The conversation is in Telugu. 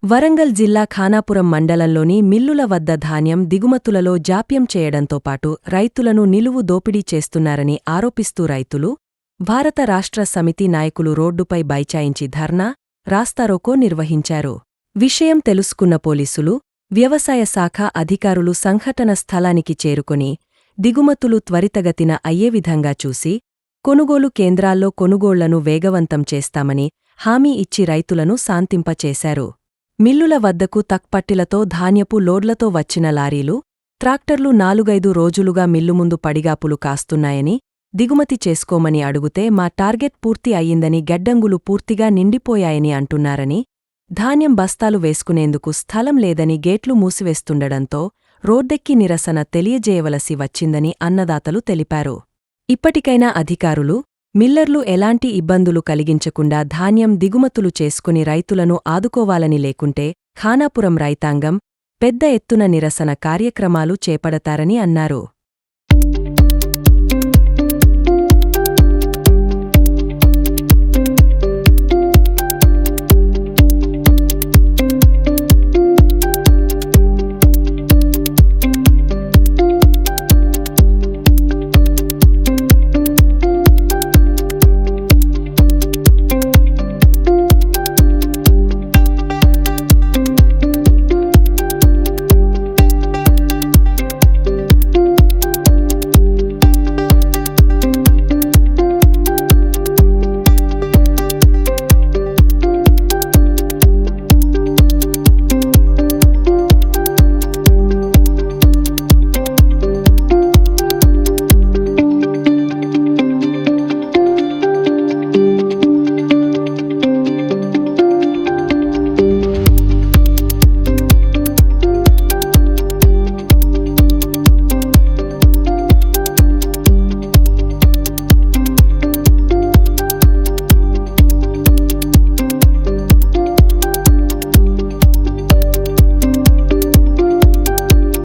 వరంగల్ జిల్లా ఖానాపురం మండలంలోని మిల్లుల వద్ద ధాన్యం దిగుమతులలో జాప్యం చేయడంతో పాటు రైతులను నిలువు దోపిడీ చేస్తున్నారని ఆరోపిస్తూ రైతులు, భారత రాష్ట్ర సమితి నాయకులు రోడ్డుపై బైఠాయించి ధర్నా, రాస్తారోకో నిర్వహించారు. విషయం తెలుసుకున్న పోలీసులు, వ్యవసాయ శాఖ అధికారులు సంఘటన స్థలానికి చేరుకొని దిగుమతులు త్వరితగతిన అయ్యే విధంగా చూసి, కొనుగోలు కేంద్రాల్లో కొనుగోళ్లను వేగవంతం చేస్తామని హామీ ఇచ్చి రైతులను శాంతింపచేశారు. మిల్లుల వద్దకు తక్పట్టిలతో ధాన్యపు లోడ్లతో వచ్చిన లారీలు, ట్రాక్టర్లు 4-5 రోజులుగా మిల్లు ముందు పడిగాపులు కాస్తున్నాయని, దిగుమతి చేసుకోమని అడుగుతే మా టార్గెట్ పూర్తి అయ్యిందని గెడ్డంగులు పూర్తిగా నిండిపోయాయని అంటున్నారని, ధాన్యం బస్తాలు వేసుకునేందుకు స్థలం లేదని గేట్లు మూసివేస్తుండడంతో రోడ్డెక్కి నిరసన తెలియజేయవలసి వచ్చిందని అన్నదాతలు తెలిపారు. ఇప్పటికైనా అధికారులు, మిల్లర్లు ఎలాంటి ఇబ్బందులు కలిగించకుండా ధాన్యం దిగుమతులు చేసుకుని రైతులను ఆదుకోవాలని, లేకుంటే ఖానాపురం రైతాంగం పెద్ద ఎత్తున నిరసన కార్యక్రమాలు చేపడతారని అన్నారు.